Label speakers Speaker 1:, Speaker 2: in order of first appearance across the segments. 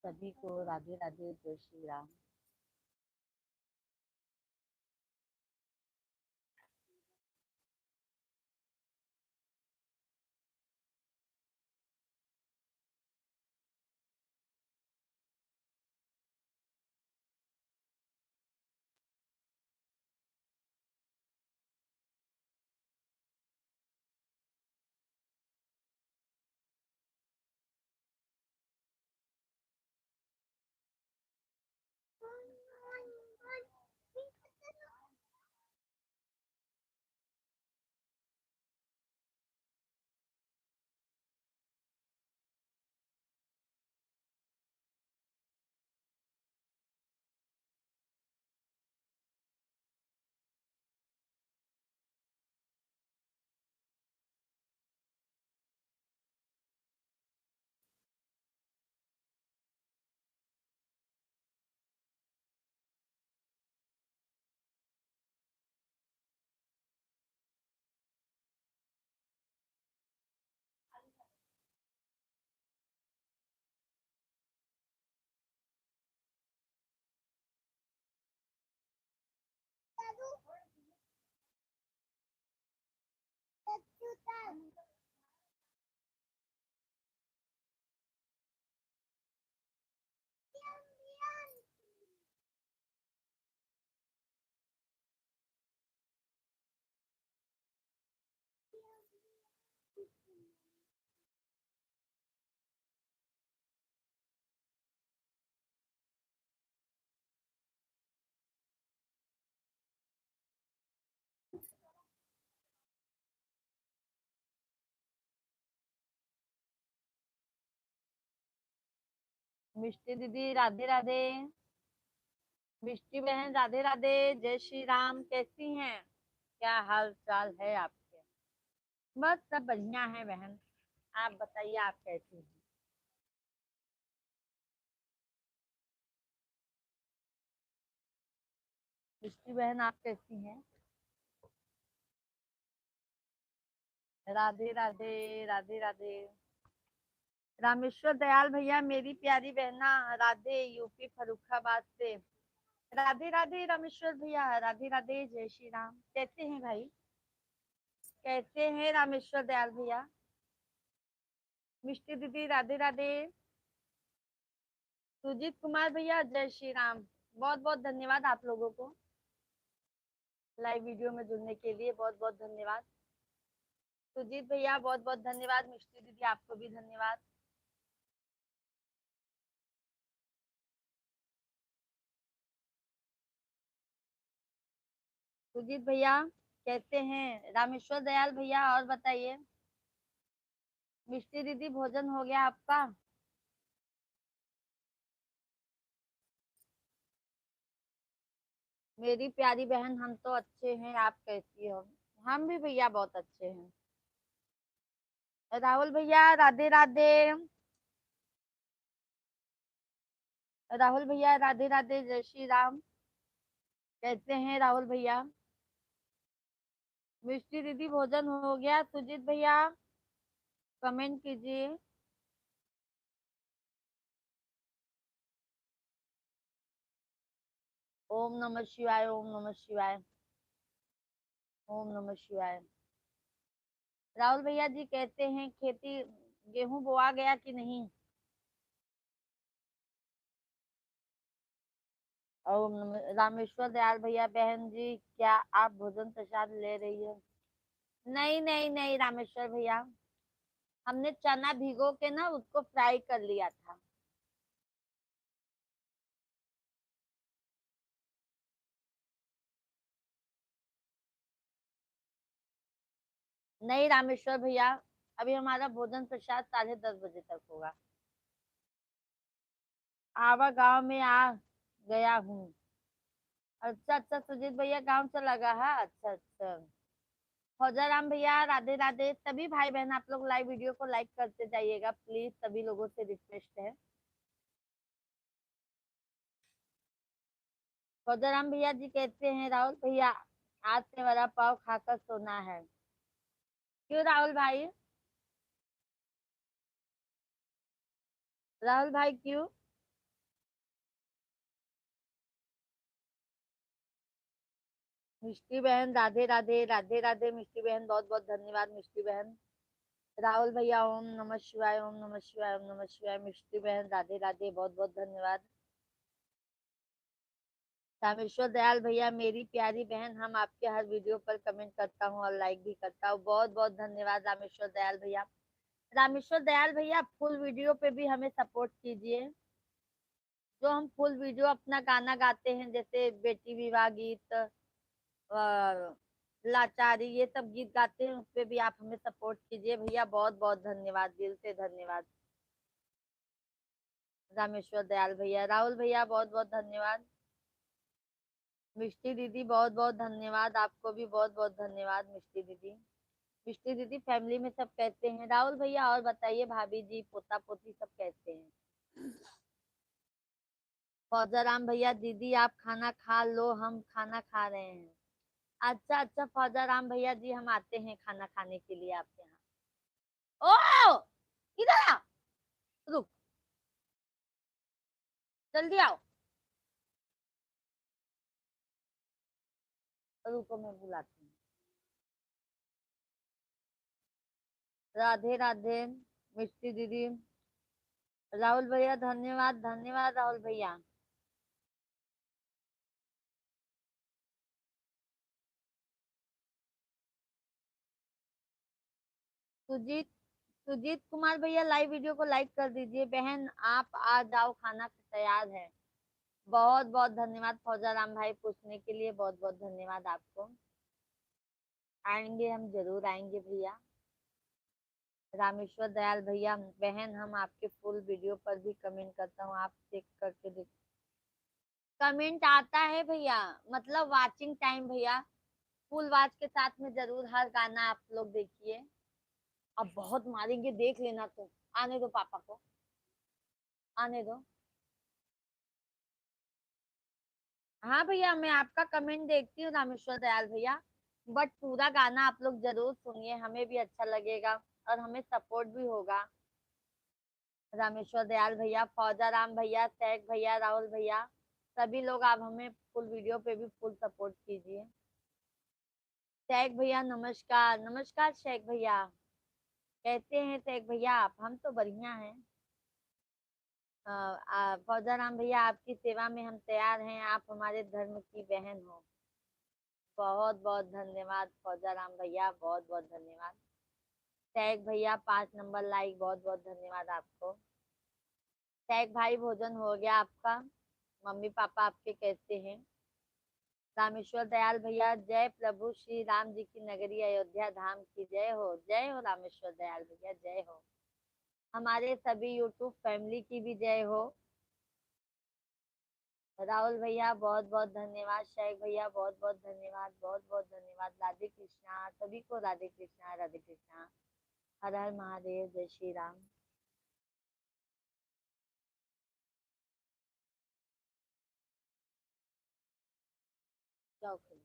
Speaker 1: सभी को राधे राधे, जय श्री राम। मिष्टी दीदी राधे राधे। मिष्टी बहन राधे राधे, जय श्री राम। कैसी हैं? क्या हाल चाल है आपके? बस सब बढ़िया है बहन। आप बताइए, आप कैसी हैं? मिष्टी बहन आप कैसी हैं? राधे राधे, राधे राधे। रामेश्वर दयाल भैया, मेरी प्यारी बहना, राधे, यूपी फरुखाबाद से। राधे राधे रामेश्वर भैया, राधे राधे, जय श्री राम। कैसे हैं भाई? कैसे हैं रामेश्वर दयाल भैया? मिष्टी दीदी राधे राधे। सुजीत कुमार भैया, जय श्री राम। बहुत बहुत धन्यवाद आप लोगों को लाइव वीडियो में जुड़ने के लिए। बहुत बहुत धन्यवाद सुजीत भैया, बहुत बहुत धन्यवाद। मिष्टी दीदी आपको भी धन्यवाद। सुजीत भैया कहते हैं, रामेश्वर दयाल भैया और बताइए। मिष्टी दीदी भोजन हो गया आपका? मेरी प्यारी बहन, हम तो अच्छे हैं, आप कैसी हो? हम भी भैया बहुत अच्छे हैं। राहुल भैया राधे राधे। राहुल भैया राधे राधे, जय श्री राम। कैसे हैं राहुल भैया? मिष्टी दीदी भोजन हो गया? सुजीत भैया कमेंट कीजिए। ओम नमः शिवाय, ओम नमः शिवाय, ओम नमः शिवाय। राहुल भैया जी कहते हैं, खेती गेहूं बोआ गया कि नहीं? ओम नमः। रामेश्वर दयाल भैया, बहन जी क्या आप भोजन प्रसाद ले रही हो? नहीं नहीं नहीं रामेश्वर भैया, हमने चना भिगो के ना उसको फ्राई कर लिया था। नहीं रामेश्वर भैया, अभी हमारा भोजन प्रसाद 10:30 बजे तक होगा। आवा गांव में आ गया हूँ। अच्छा अच्छा, सुजीत भैया गांव चला गया है। अच्छा अच्छा। फौजाराम भैया राधे राधे। सभी भाई बहन आप लोग लाइव वीडियो को लाइक करते जाइएगा प्लीज, सभी लोगों से रिक्वेस्ट है। फौजाराम भैया जी कहते हैं, राहुल भैया आज से वड़ा पाव खाकर सोना है। क्यों राहुल भाई? राहुल भाई क्यों? मिष्टी बहन राधे राधे, राधे राधे मिष्टी बहन, बहुत बहुत धन्यवाद मिष्टी बहन। राहुल भैया ओम नमः शिवाय, ओम नमः शिवाय, ओम नमः शिवाय। मिष्टी बहन राधे राधे, बहुत बहुत धन्यवाद। रामेश्वर दयाल भैया मेरी प्यारी बहन, हम आपके हर वीडियो पर कमेंट करता हूँ और लाइक भी करता हूँ, बहुत बहुत धन्यवाद रामेश्वर दयाल भैया। रामेश्वर दयाल भैया फुल वीडियो पे भी हमें सपोर्ट कीजिए। जो हम फुल वीडियो अपना गाना गाते हैं, जैसे बेटी विवाह गीत, लाचारी, ये सब गीत गाते हैं, उस पे भी आप हमें सपोर्ट कीजिए भैया, बहुत बहुत धन्यवाद, दिल से धन्यवाद। रामेश्वर दयाल भैया, राहुल भैया बहुत बहुत धन्यवाद। मिष्टी दीदी बहुत बहुत धन्यवाद, आपको भी बहुत बहुत धन्यवाद मिष्टी दीदी। मिष्टी दीदी फैमिली में सब कहते हैं। राहुल भैया और बताइए, भाभी जी पोता पोती सब कहते हैं। फौजाराम भैया, दीदी आप खाना खा लो, हम खाना खा रहे हैं। अच्छा अच्छा फौजाराम भैया जी, हम आते हैं खाना खाने के लिए आपके यहाँ। ओ इधर आओ, रुक, जल्दी आओ, रुको मैं बुलाती हूँ। राधे राधे मिष्टी दीदी। राहुल भैया धन्यवाद, धन्यवाद राहुल भैया। सुजीत, सुजीत कुमार भैया लाइव वीडियो को लाइक कर दीजिए। बहन आप आ जाओ, खाना तैयार है। बहुत बहुत धन्यवाद फौजाराम भाई, पूछने के लिए बहुत बहुत धन्यवाद आपको। आएंगे, हम जरूर आएंगे भैया। रामेश्वर दयाल भैया, बहन हम आपके फुल वीडियो पर भी कमेंट करता हूँ, आप चेक करके देख। कमेंट आता है भैया, मतलब वाचिंग टाइम भैया, फुल वॉच के साथ में जरूर हर गाना आप लोग देखिए। अब बहुत मारेंगे, देख लेना तुम। आने दो पापा को, आने दो। हाँ भैया, मैं आपका कमेंट देखती हूँ रामेश्वर दयाल भैया, बट पूरा गाना आप लोग जरूर सुनिए, हमें भी अच्छा लगेगा और हमें सपोर्ट भी होगा। रामेश्वर दयाल भैया, फौजाराम भैया, शेख भैया, राहुल भैया, सभी लोग आप हमें फुल वीडियो पे भी फुल सपोर्ट कीजिए। शेख भैया नमस्कार, नमस्कार शेख भैया। कहते हैं शेख भैया आप, हम तो बढ़िया हैं। फौजाराम भैया आपकी सेवा में हम तैयार हैं, आप हमारे धर्म की बहन हो। बहुत बहुत धन्यवाद फौजाराम भैया, बहुत बहुत धन्यवाद। शेख भैया 5 नंबर लाइक, बहुत बहुत धन्यवाद आपको। शेख भाई भोजन हो गया आपका? मम्मी पापा आपके कैसे हैं? रामेश्वर दयाल भैया, जय प्रभु श्री राम जी की नगरी अयोध्या धाम की जय हो, जय हो रामेश्वर दयाल भैया, जय हो। हमारे सभी यूट्यूब फैमिली की भी जय हो। राहुल भैया बहुत बहुत धन्यवाद, शेख भैया बहुत बहुत धन्यवाद, बहुत बहुत धन्यवाद। राधे कृष्णा सभी को, राधे कृष्णा, राधे कृष्णा। हर हर महादेव, जय श्री राम। जाओ खेलो।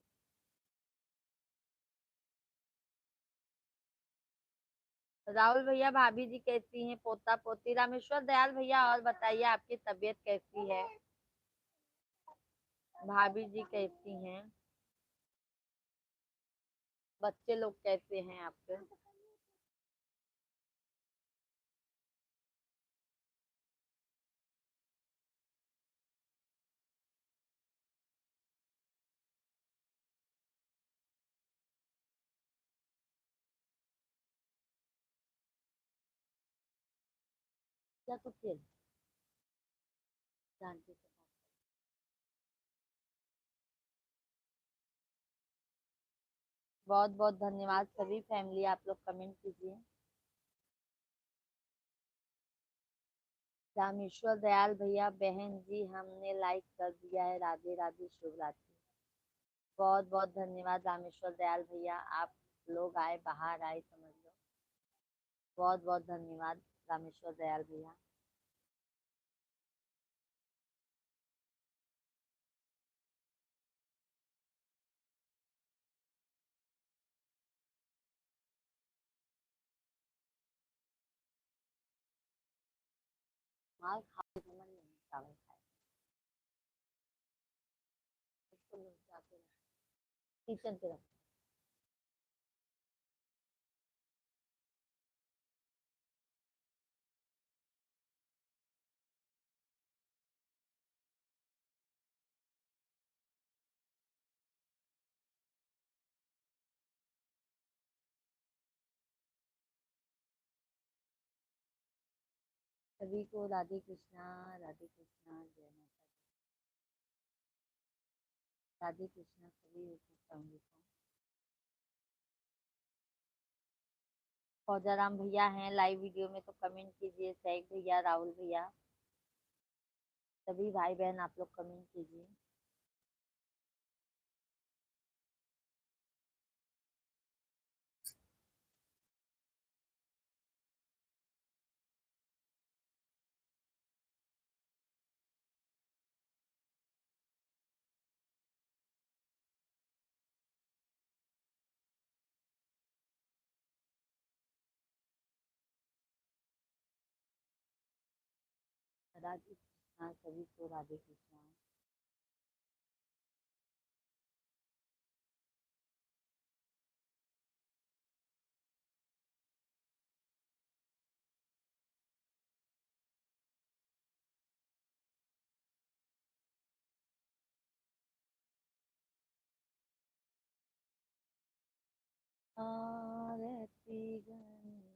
Speaker 1: राहुल भैया, भाभी जी कैसी हैं, पोता पोती? रामेश्वर दयाल भैया और बताइए, आपकी तबीयत कैसी है? भाभी जी कैसी हैं? बच्चे लोग कैसे हैं आपके? क्या तो खेल जानती से बात। बहुत बहुत धन्यवाद सभी फैमिली, आप लोग कमेंट कीजिए। रामेश्वर दयाल भैया, बहन जी हमने लाइक कर दिया है, राधे राधे, शुभ रात्रि। बहुत बहुत धन्यवाद रामेश्वर दयाल भैया, आप लोग आए, बाहर आए, समझ लो। बहुत बहुत धन्यवाद रामेश्वर दयाल भैया। मार खा के समझ नहीं, चावल खाए, इसको लोग जाके किचन पे रख। सभी को राधे कृष्णा, राधे कृष्णा, जय माता दी। राधे कृष्णा सभी फैमिली को। फौजाराम भैया हैं लाइव वीडियो में तो कमेंट कीजिए। सैक भैया, राहुल भैया, सभी भाई बहन आप लोग कमेंट कीजिए। राधे कृष्णा सभी को, राधे कृष्णा। आरती गंगा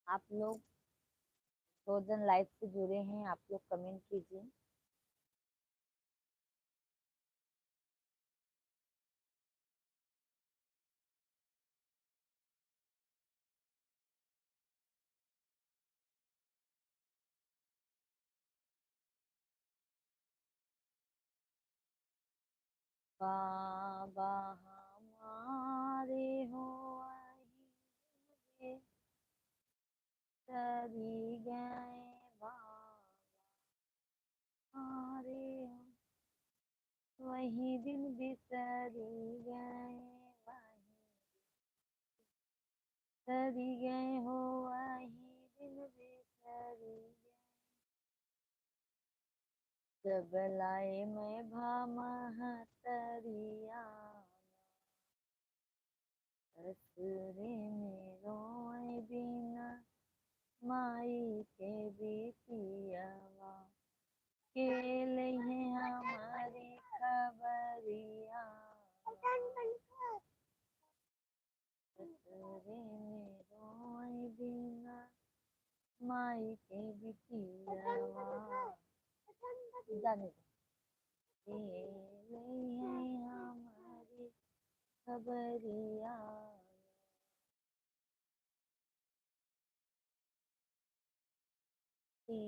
Speaker 1: आप लोग 2 दिन लाइव से जुड़े हैं, आप लोग कमेंट कीजिए। बाबा हमारे हो आइए, तरी गए बाबा हमारे हो, वही दिन बिसरी गए, वही तरी गए हो, वही दिन बिसरी गए। जब लाए मैं भामहतरिया, ससुरे में रोए बिना, माई के बेटियावा, के लिए हमारी खबरिया, ससुरे में रोए बिना, माई के बेटियावा, जाने दो। के लिए हमारी खबरिया, के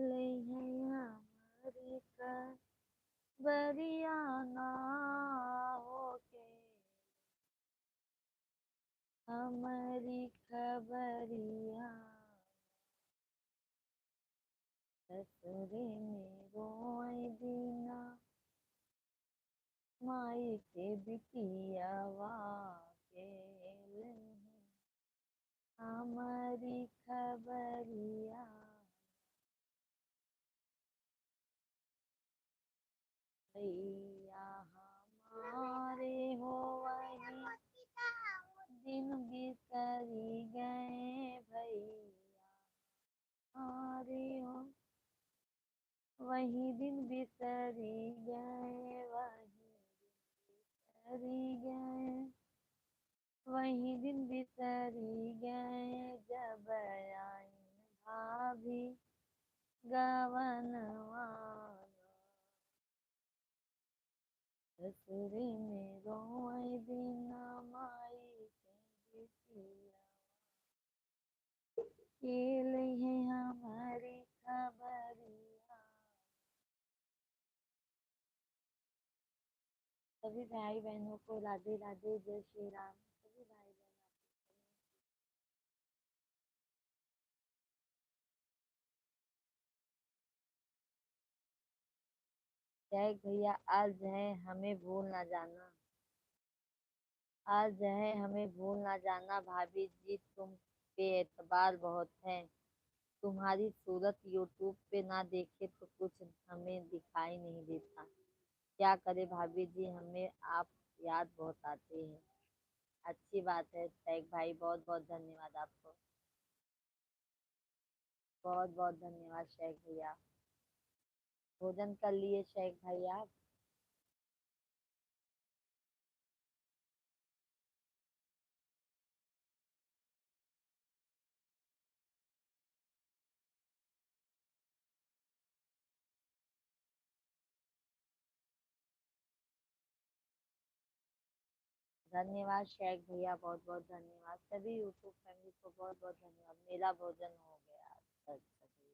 Speaker 1: लिए हमारी खबरिया ना हो के, हमारी खबरिया, ससुरे में रोए बिना, माई के बिटियावा, के लिए हमारी खबरिया। भैया हमारे हो वही दिन बिसरी गए, भैया हमारे हो वही दिन बिसरी गए, वही बिसरी गए, वही दिन बिसरी गए, जब आई भाभी गवनवा, ससुरे में रोए बिना, माई के बिटिया। खेल है हमारी खबरिया। सभी भाई बहनों को राधे राधे, जय श्री राम। सभी भाई बहन जय भैया, आज है हमें भूल ना जाना। आज है हमें भूल ना जाना, भाभी जी तुम पे एतबार बहुत है। तुम्हारी सूरत यूट्यूब पे ना देखे तो कुछ हमें दिखाई नहीं देता। क्या करे भाभी जी, हमें आप याद बहुत आते हैं। अच्छी बात है शेख भाई, बहुत बहुत धन्यवाद आपको। बहुत बहुत धन्यवाद शेख भैया। भोजन कर लिए शेख भाई आप? धन्यवाद शेख भैया, बहुत बहुत धन्यवाद। सभी यूट्यूब फैमिली को बहुत बहुत धन्यवाद। मेरा भोजन हो गया। अच्छा अच्छा जी।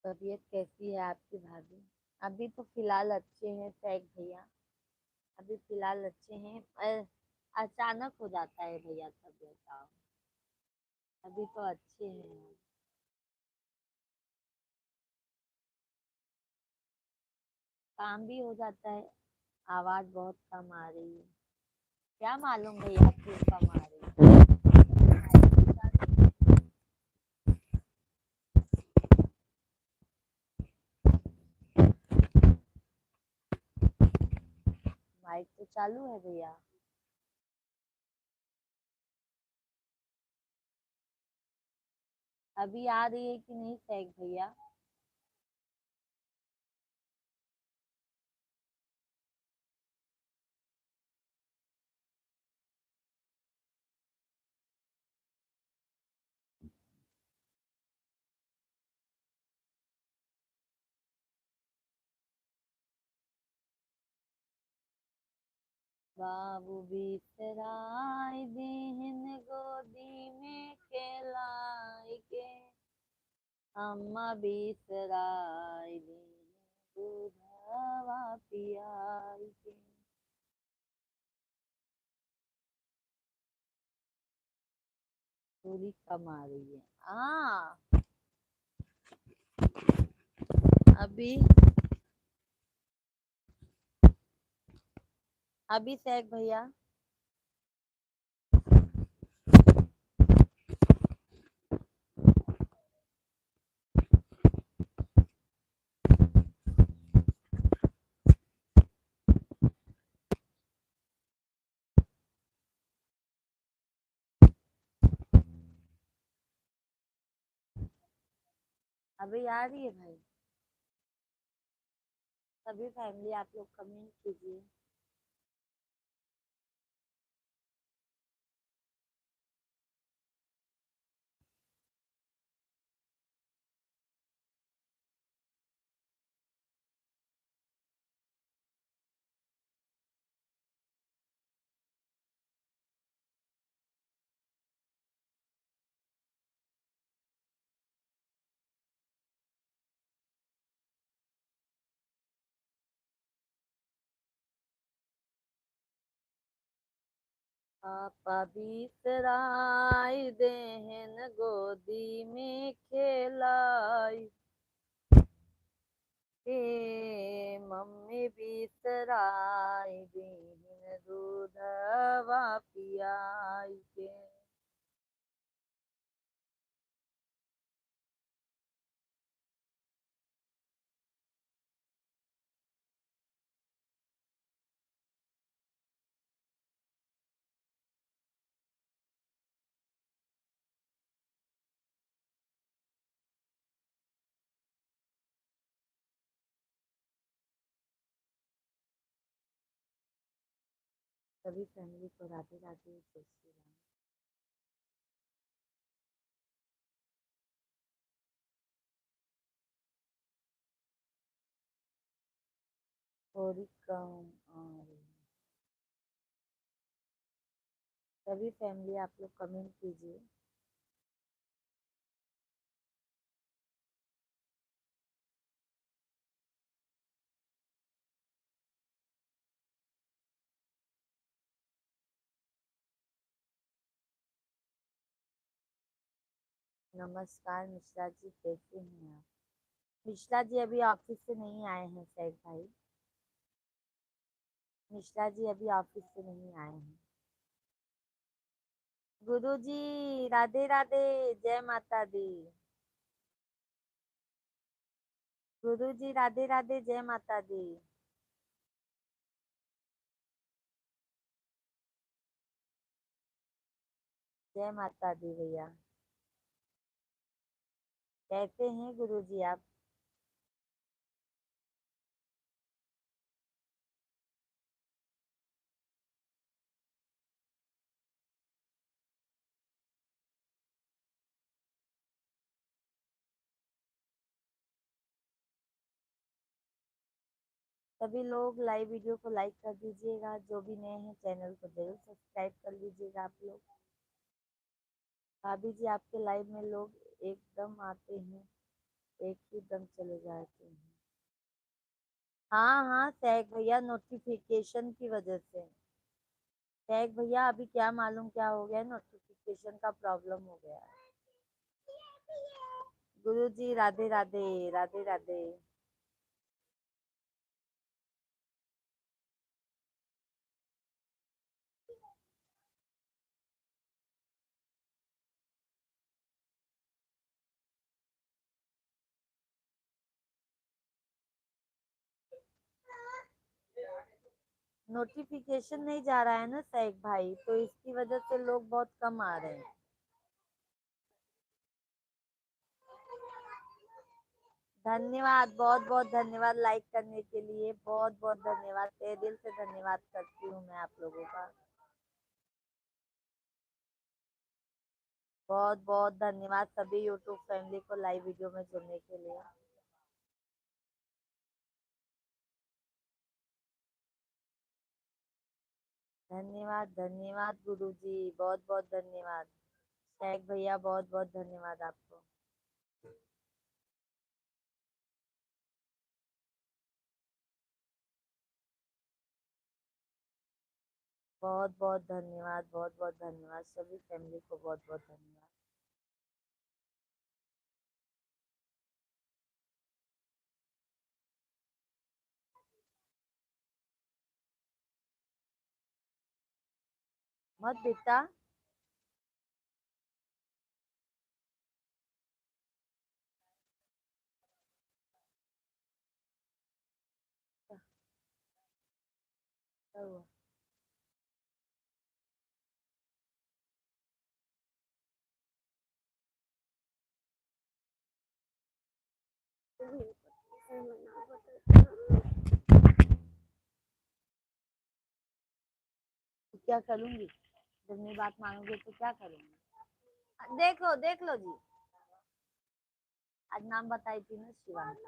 Speaker 1: तबीयत कैसी है आपकी भाभी? अभी तो फिलहाल अच्छे हैं शेख भैया। अभी फिलहाल अच्छे हैं। अचानक हो जाता है भैया तबीयत का। अभी तो अच्छे हैं। काम भी हो जाता है। आवाज बहुत कम आ रही है। क्या मालूम भैया क्यों कम आ रही है। माइक तो चालू है भैया। अभी आ रही है कि नहीं शेख भैया? बाबू बिसराय देहन गोदी में खेलाय के। अम्मा बिसराय देहन दूधवा पियाई के। थोड़ी कम आ रही है। हाँ। अभी अभी शेख भैया। अभी आ रही है भाई। सभी फैमिली आप लोग कमेंट कीजिए। पापा बिसराय देहन गोदी में खेलाई। के मम्मी बिसराई दीन दूधवा पियाई के। सभी फैमिली को राधे राधे, जय श्री राम। थोड़ी कम आ रही है। सभी फैमिली आप लोग कमेंट कीजिए। नमस्कार मिश्रा जी, कैसे हैं आप? मिश्रा जी अभी ऑफिस से नहीं आए हैं सैद भाई। मिश्रा जी अभी ऑफिस से नहीं आए हैं। गुरु जी राधे राधे, जय माता दी। गुरु जी राधे राधे, जय माता दी। जय माता दी भैया। कैसे हैं गुरु जी आप? सभी लोग लाइव वीडियो को लाइक कर दीजिएगा। जो भी नए हैं चैनल को जरूर सब्सक्राइब कर लीजिएगा आप लोग। भाभी जी आपके लाइव में लोग एकदम आते हैं, एक ही दम चले जाते हैं। हाँ हाँ सैक भैया, नोटिफिकेशन की वजह से। सैक भैया अभी क्या मालूम क्या हो गया, नोटिफिकेशन का प्रॉब्लम हो गया है। गुरु जी राधे राधे, राधे राधे। नोटिफिकेशन नहीं जा रहा है ना सैक भाई, तो इसकी वजह से लोग बहुत कम आ रहे हैं। धन्यवाद, बहुत बहुत धन्यवाद लाइक करने के लिए, बहुत बहुत धन्यवाद, तहे दिल से धन्यवाद करती हूँ मैं आप लोगों का। बहुत बहुत धन्यवाद सभी यूट्यूब फैमिली को लाइव वीडियो में जुड़ने के लिए। धन्यवाद धन्यवाद गुरु जी, बहुत बहुत धन्यवाद। शेख भैया बहुत बहुत धन्यवाद आपको। बहुत बहुत धन्यवाद, बहुत बहुत धन्यवाद सभी फैमिली को, बहुत बहुत धन्यवाद। मत बेटा। क्या हुआ? तो क्या करूंगी जब मेरी बात मानोगे तो क्या करूंगी? देख लो देख लो जी। आज नाम बताई थी ना शिवांगी।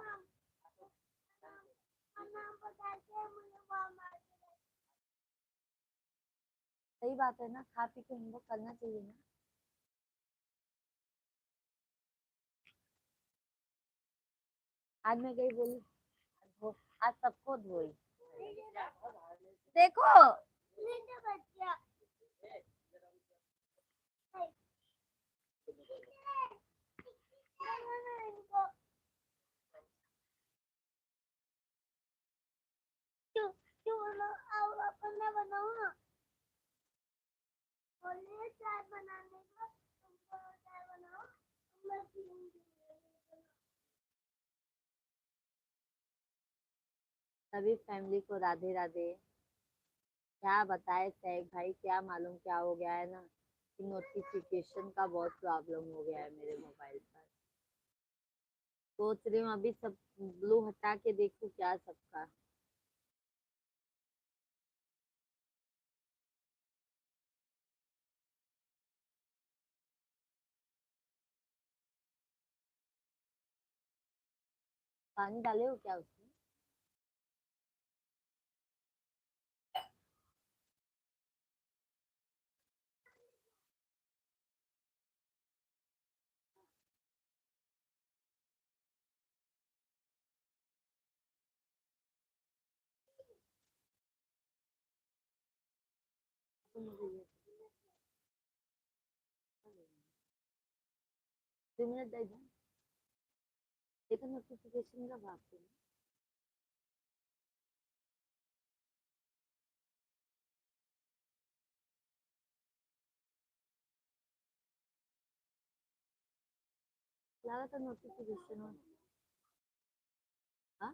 Speaker 1: सही बात है ना, खा पी के होमवर्क करना चाहिए ना। आज मैं गई बोली धो, आज सबको धोई। देखो बोले चाय बनाने को, तुमको चाय बनाओ, मैं पीऊंगी। सभी फैमिली को राधे राधे। क्या बताए सैफ भाई, क्या मालूम क्या हो गया है ना कि नोटिफिकेशन का बहुत प्रॉब्लम हो गया है मेरे मोबाइल पर। सोच रही हूँ अभी सब ब्लू हटा के देखूं क्या सबका। पानी डाले हो क्या उसमें? तो मुझे ये 2 मिनट दे दो। देखो नोटिफिकेशन का बात है। लगा था नोटिफिकेशन हो। हाँ?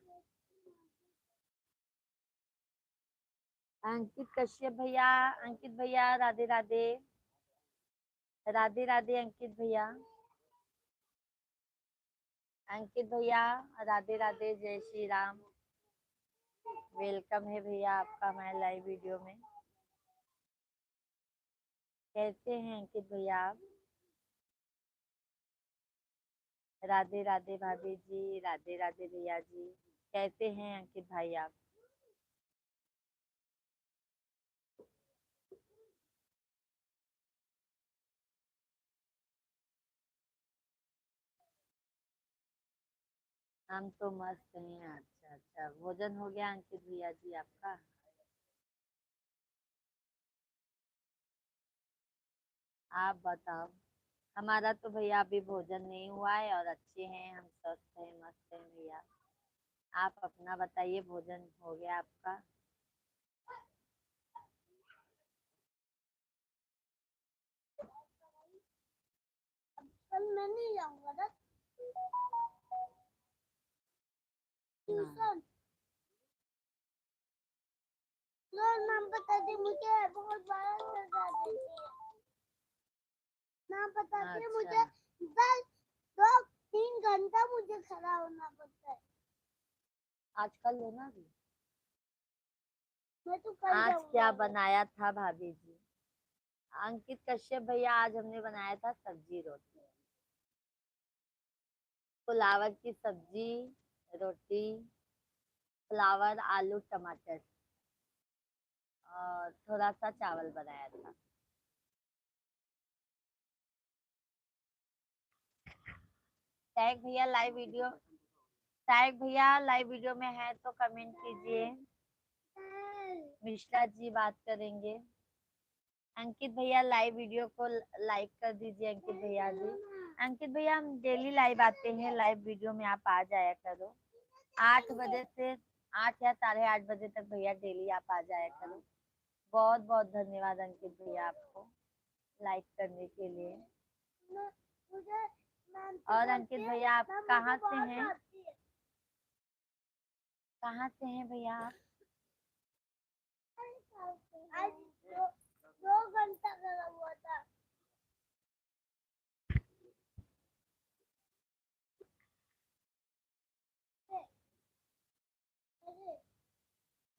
Speaker 1: अंकित कश्यप भैया, अंकित भैया राधे राधे। राधे राधे अंकित भैया। अंकित भैया राधे राधे, जय श्री राम। वेलकम है भैया आपका हमारे लाइव वीडियो में। कैसे हैं अंकित भैया आप? राधे राधे भाभी जी, राधे राधे भैया जी। कैसे हैं अंकित भाई आप? हम तो मस्त हैं। अच्छा अच्छा, भोजन हो गया अंकित भैया जी आपका? आप बताओ। हमारा तो भैया अभी भोजन नहीं हुआ है और अच्छे हैं, हम स्वस्थ हैं, मस्त हैं भैया। आप अपना बताइए, भोजन हो गया आपका? कल मैं नहीं जाऊंगा ना ट्यूशन। नाम बता दे मुझे, बहुत बड़ा सजा देती है। नाम बता दे मुझे। 2-3 घंटा मुझे खड़ा होना पड़ता है। आज कल लो ना अभी। मैं तो कल आज क्या बनाया था भाभी जी? अंकित कश्यप भैया, आज हमने बनाया था सब्जी रोटी। फ्लावर की सब्जी, रोटी, फ्लावर आलू टमाटर और थोड़ा सा चावल बनाया था। टैग भैया लाइव वीडियो, टैग भैया लाइव वीडियो में है तो कमेंट कीजिए। मिश्रा जी बात करेंगे। अंकित भैया लाइव वीडियो को लाइक कर दीजिए अंकित भैया जी। अंकित भैया हम डेली लाइव आते हैं, लाइव वीडियो में आप आ जाया करो। 8 बजे से 8 या 8:30 बजे तक भैया डेली आप आ जाया करो। बहुत बहुत धन्यवाद अंकित भैया आपको लाइक करने के लिए। और अंकित भैया आप कहाँ से हैं? कहाँ से हैं भैया आप? आज 2 घंटा लगा हुआ था।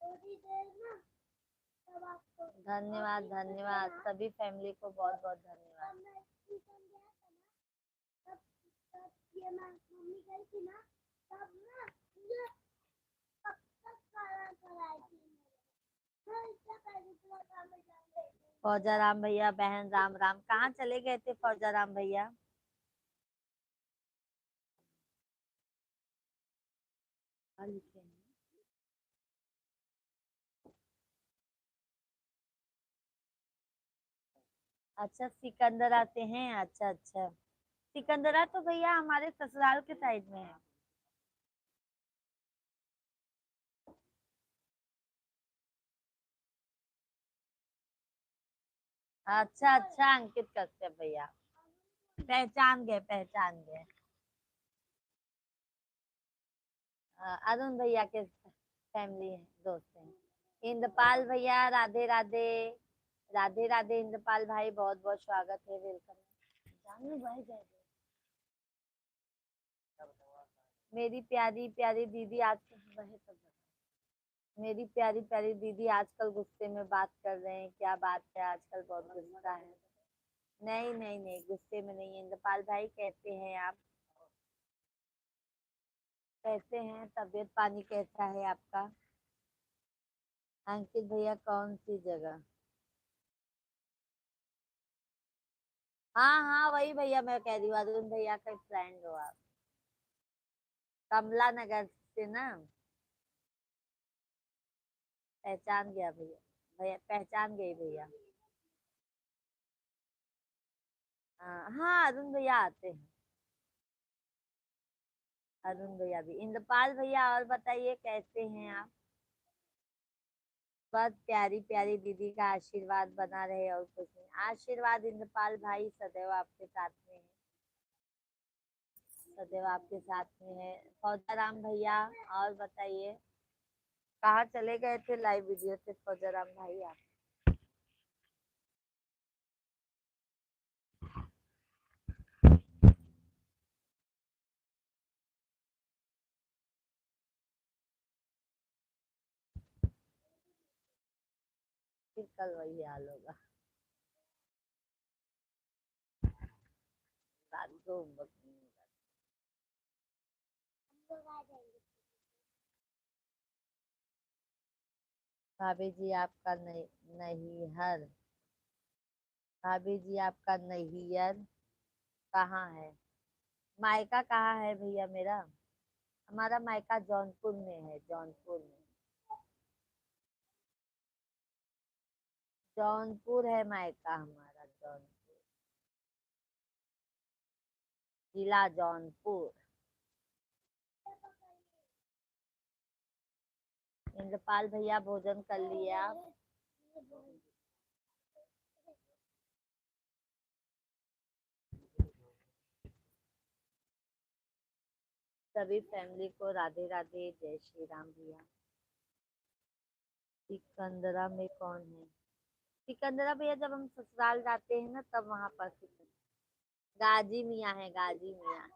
Speaker 1: थोड़ी देर ना, तब आपको धन्यवाद धन्यवाद सभी फैमिली को बहुत बहुत धन्यवाद। तब ये मम्मी गई थी ना, तब ना मुझे कब तक खाना खिलाई थी। फौजा राम भैया, बहन राम राम। कहाँ चले गए थे फौजा राम भैया? अच्छा सिकंदर आते हैं, अच्छा अच्छा। सिकंदरा तो भैया हमारे ससुराल के साइड में है। अच्छा अच्छा, अंकित कश्यप भैया, पहचान गए पहचान गए। अरुण भैया के फैमिली है, दोस्त हैं। इंद्रपाल भैया राधे राधे। राधे राधे इंद्रपाल भाई, बहुत बहुत स्वागत है, वेलकम। जानू भाई जय जय। मेरी प्यारी प्यारी दीदी आज वही सब। मेरी प्यारी प्यारी दीदी आजकल गुस्से में बात कर रहे हैं, क्या बात है, आजकल बहुत गुस्सा है। नहीं नहीं नहीं, गुस्से में नहीं है। इंद्रपाल भाई कैसे हैं आप? कैसे हैं, तबीयत पानी कैसा है आपका? अंकित भैया कौन सी जगह? हाँ हाँ, वही भैया मैं कह रही हूँ, अरुण भैया का फ्रेंड हो आप। कमला नगर से ना? पहचान गया भैया। भैया पहचान गई भैया। हाँ हाँ, अरुण भैया आते हैं। अरुण भैया भी। इंद्रपाल भैया और बताइए कैसे हैं आप? बस प्यारी प्यारी दीदी का आशीर्वाद बना रहे और कुछ नहीं। आशीर्वाद इंद्रपाल भाई सदैव आपके साथ में है। सदैव आपके साथ में है। फौजाराम भैया और बताइए, कहाँ चले गए थे लाइव वीडियो से फौजाराम भाई आप? फिर कल वही हाल होगा। रात को होमवर्क नहीं होगा। भाभी जी आपका नहीं, नहीं हर। भाभी जी आपका नैहर कहाँ है? मायका कहाँ है भैया मेरा? हमारा मायका जौनपुर में है, जौनपुर में। जौनपुर है मायका हमारा, जौनपुर। जिला जौनपुर। इंद्रपाल भैया भोजन कर लिए आप? सभी फैमिली को राधे राधे, जय श्री राम भैया। सिकंदरा में कौन है? सिकंदरा भैया जब हम ससुराल जाते हैं ना, तब वहां पर गाजी मियाँ है, गाजी मियाँ।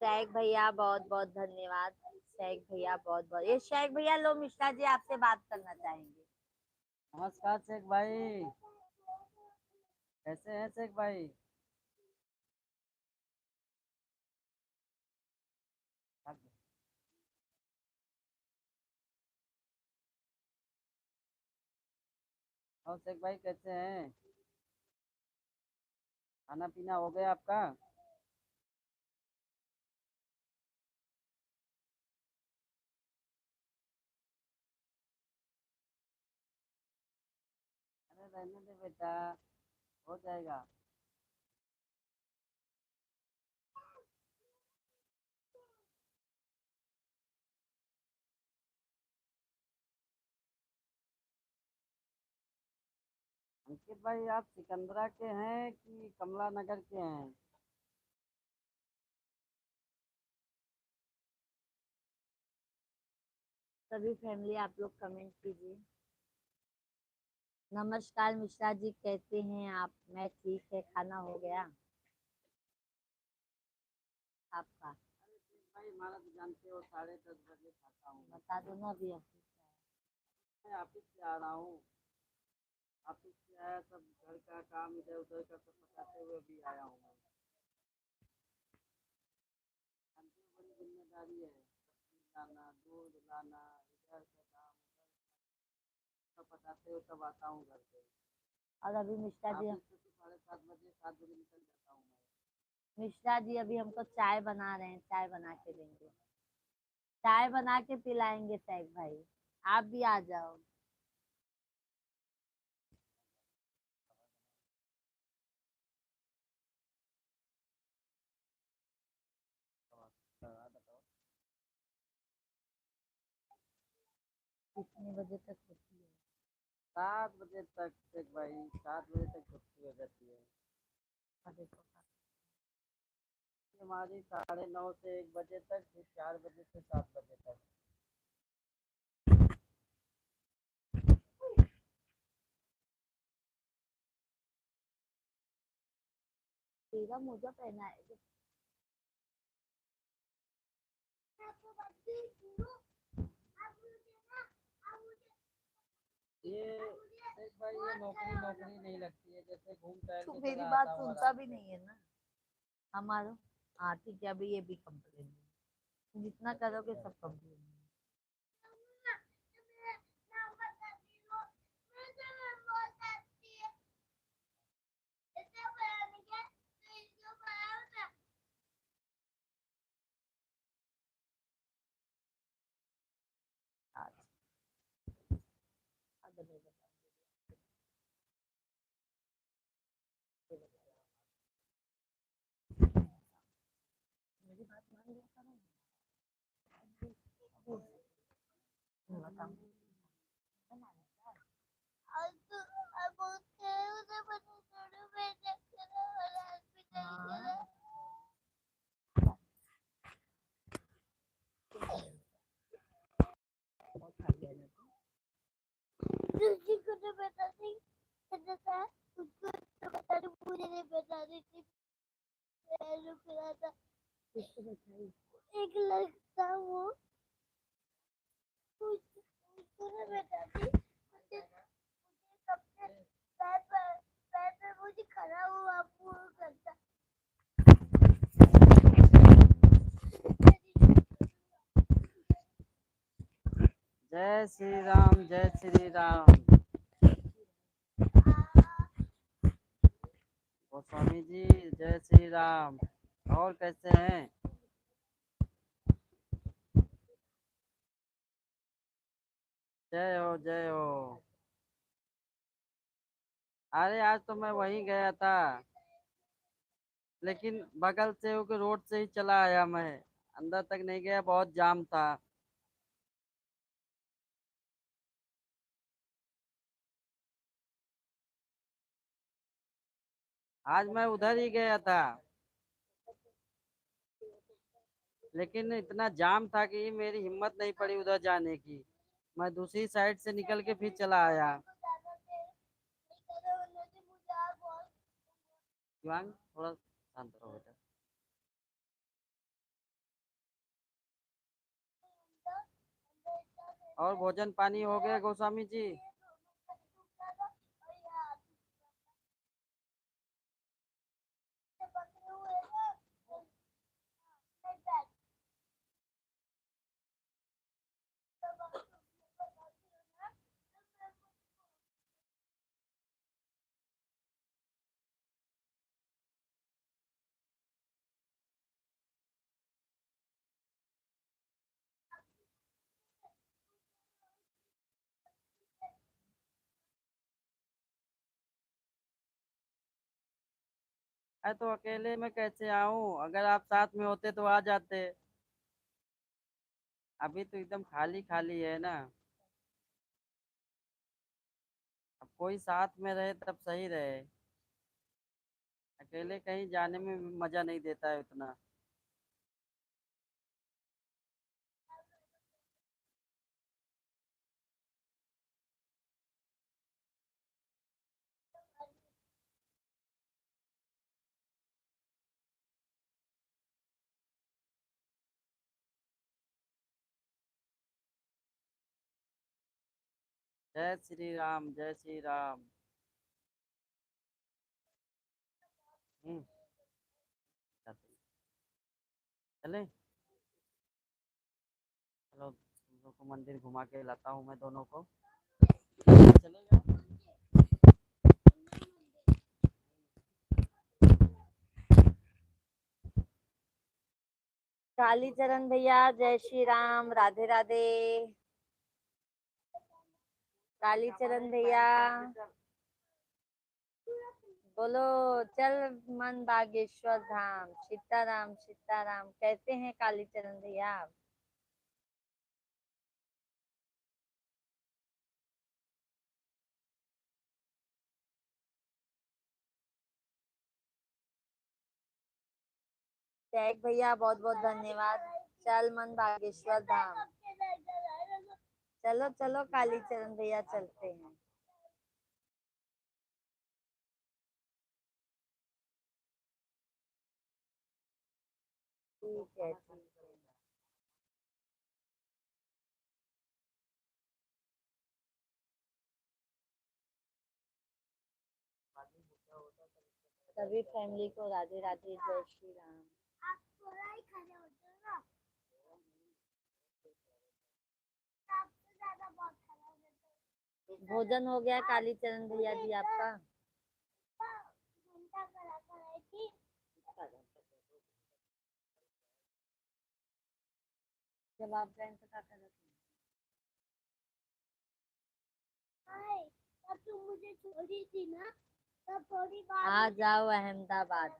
Speaker 1: शेख भैया बहुत बहुत धन्यवाद। शेख भैया बहुत बहुत, ये शेख भैया लो, मिश्रा जी आपसे बात करना चाहेंगे।
Speaker 2: नमस्कार शेख भाई। कैसे हैं शेख भाई? और शेख भाई कैसे हैं? खाना पीना हो गया आपका? अरे रहने दे बेटा, हो जाएगा। अंकित भाई आप सिकंदरा के हैं कि कमला नगर के हैं?
Speaker 1: सभी फैमिली आप लोग कमेंट कीजिए। नमस्कार मिश्रा जी, कैसे हैं आप? मैं ठीक है, खाना हो गया आपका?
Speaker 2: अरे शेख भाई हमारा तो जानते हो 10:30 बजे खाता हूँ।
Speaker 1: बता दो ना अभी ऑफिस
Speaker 2: मैं ऑफिस से आ रहा हूँ। ऑफिस से आया, सब घर का काम इधर उधर का सब बताते हुए भी आया हूँ मैं। जानते हो बड़ी जिम्मेदारी है, सब्जी लाना, दूध लाना, इधर का काम सब बताते हुए तब आता हूँ घर पे।
Speaker 1: और अभी मिश्रा जी,
Speaker 2: ऑफिस से तो 7:30 बजे 7 बजे निकल जाता हूँ मैं।
Speaker 1: मिश्रा जी अभी हमको चाय बना रहे हैं, चाय बना के देंगे। चाय बना के पिलाएंगे शेख भाई, आप भी आ जाओ। कितने बजे तक होती है?
Speaker 2: 7 बजे तक देख भाई, 7 बजे तक छुट्टी हो जाती है
Speaker 1: अरे तो
Speaker 2: हमारी, 9:30 से 1 बजे तक, फिर 4 बजे से 7 बजे तक।
Speaker 1: तेरा मोजा पहना है।
Speaker 2: ये देख भाई, ये नौकरी नौकरी नहीं लगती है, जैसे घूम टहल
Speaker 1: तू
Speaker 2: के
Speaker 1: मेरी
Speaker 2: चला
Speaker 1: बात
Speaker 2: आता हूँ
Speaker 1: सुनता
Speaker 2: आराम
Speaker 1: भी
Speaker 2: से।
Speaker 1: नहीं है ना। हमारा हाँ ठीक है, अभी ये भी कंप्लेन है, जितना करोगे सब कंप्लेन है। आज अगर नहीं बताऊंगी, ये मेरी बात मान लिया करो। बताऊंगी। हाँ, बहुत खा लिया ना तू। किसको बताई? एक लड़का वो उसको ना बताती मुझे सबसे पैर पे मुझे खड़ा हुआ वो करता।
Speaker 2: जय श्री राम, जय श्री राम। गोस्वामी जी, जय श्री राम। और कैसे हैं? जय हो, जय हो। अरे आज तो मैं वहीं गया था, लेकिन बगल से होकर रोड से ही चला आया मैं, अंदर तक नहीं गया, बहुत जाम था। आज मैं उधर ही गया था, लेकिन इतना जाम था कि मेरी हिम्मत नहीं पड़ी उधर जाने की। मैं दूसरी साइड से निकल के फिर चला आया। शिवांग, थोड़ा शांत रहो बेटा। और भोजन पानी हो गया गोस्वामी जी? अरे तो अकेले में कैसे आऊं? अगर आप साथ में होते तो आ जाते। अभी तो एकदम खाली खाली है ना। अब कोई साथ में रहे तब सही रहे। अकेले कहीं जाने में मजा नहीं देता है उतना। जय श्री राम, जय श्री राम। हम्म। चले, चलो तुम लोग को मंदिर घुमा के लाता हूँ मैं दोनों को। चलेगा?
Speaker 1: कालीचरण भैया जय श्री राम, राधे राधे। कालीचरण भैया बोलो, चल मन बागेश्वर धाम, सीताराम सीताराम। कैसे हैं कालीचरण भैया? टैग भैया बहुत बहुत धन्यवाद। चल मन बागेश्वर धाम। चलो चलो कालीचरण भैया चलते हैं। ठीक है ठीक है। सभी फैमिली को राधे राधे, जय श्री राम। भोजन हो गया कालीचरण भैया जी आपका? जब आप गए तो क्या कर रहे थे? तब तुम मुझे छोड़ी थी ना, तब थोड़ी बात। आ जाओ अहमदाबाद।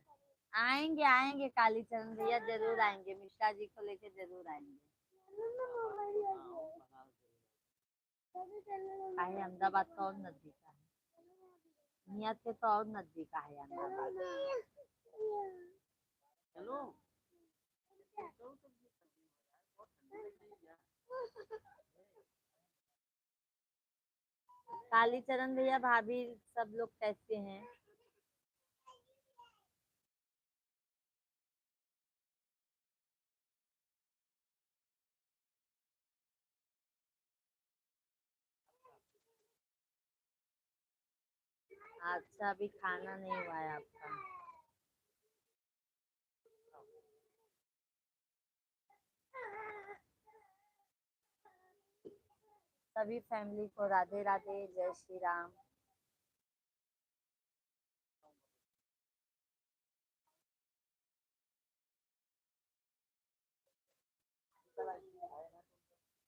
Speaker 1: आएंगे आएंगे कालीचरण भैया जरूर आएंगे, मिश्रा जी को लेके जरूर आएंगे। काहे अहमदाबाद तो और नजदीक है, नियत से तो और नजदीक है अहमदाबाद।
Speaker 2: चलो
Speaker 1: कालीचरण भैया भाभी सब लोग कैसे हैं? अच्छा अभी खाना नहीं हुआ है आपका? सभी फैमिली को राधे राधे, जय श्री राम।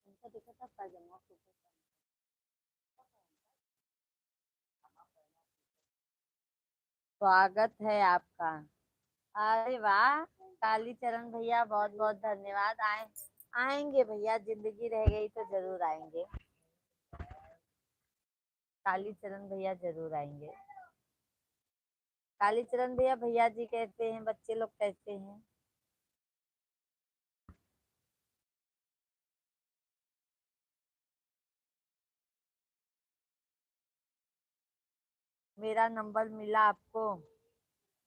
Speaker 1: उनका देखा था पैजामा सूपर। स्वागत है आपका। अरे वाह कालीचरण भैया बहुत बहुत धन्यवाद। आएंगे भैया, जिंदगी रह गई तो जरूर आएंगे। कालीचरण भैया जरूर आएंगे। कालीचरण भैया भैया जी कहते हैं, बच्चे लोग कहते हैं। मेरा नंबर मिला आपको?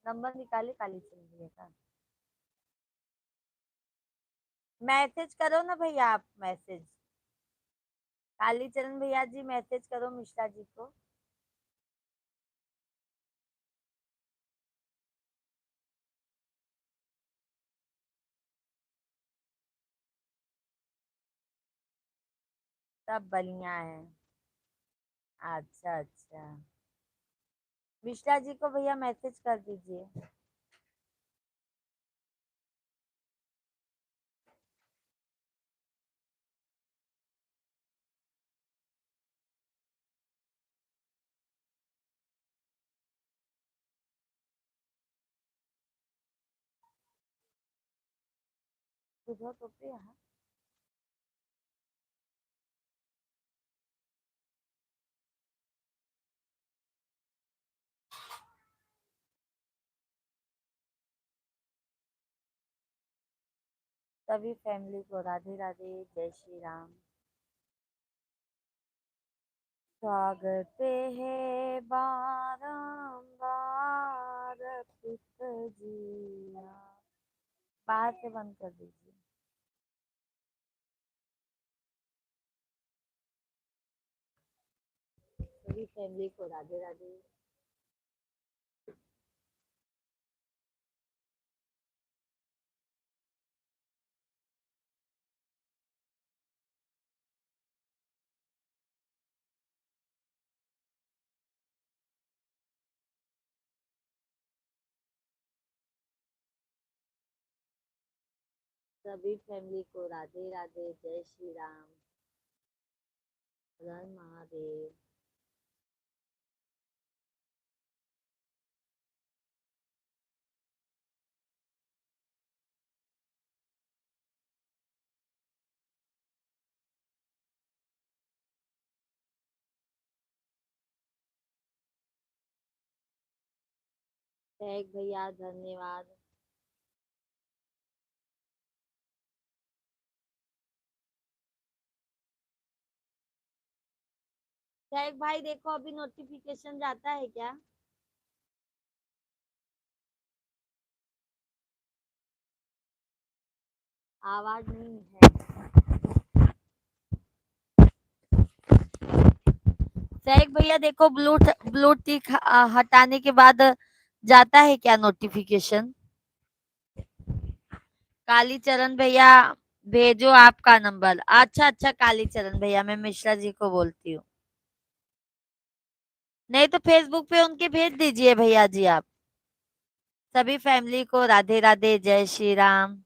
Speaker 1: नंबर निकाले कालीचरण भैया का। मैसेज करो ना भैया, आप मैसेज। कालीचरण भैया जी मैसेज करो मिश्रा जी को। सब बढ़िया है। अच्छा अच्छा, मिश्रा जी को भैया मैसेज कर दीजिए। सुबह तो पे यहाँ सभी फैमिली को राधे राधे, जय श्री राम। स्वागत है बारंबार पित जी। बाहर से बंद कर दीजिए। सभी फैमिली को राधे राधे। सभी फैमिली को राधे राधे, जय श्री राम। हर हर महादेव। टैग भैया धन्यवाद। शेख भाई देखो अभी नोटिफिकेशन जाता है क्या? आवाज नहीं है। शेख भैया देखो ब्लूटूथ हटाने के बाद जाता है क्या नोटिफिकेशन? कालीचरण भैया भेजो आपका नंबर। अच्छा अच्छा कालीचरण भैया, मैं मिश्रा जी को बोलती हूँ। नहीं तो फेसबुक पे उनके भेज दीजिए भैया जी आप। सभी फैमिली को राधे राधे, जय श्री राम।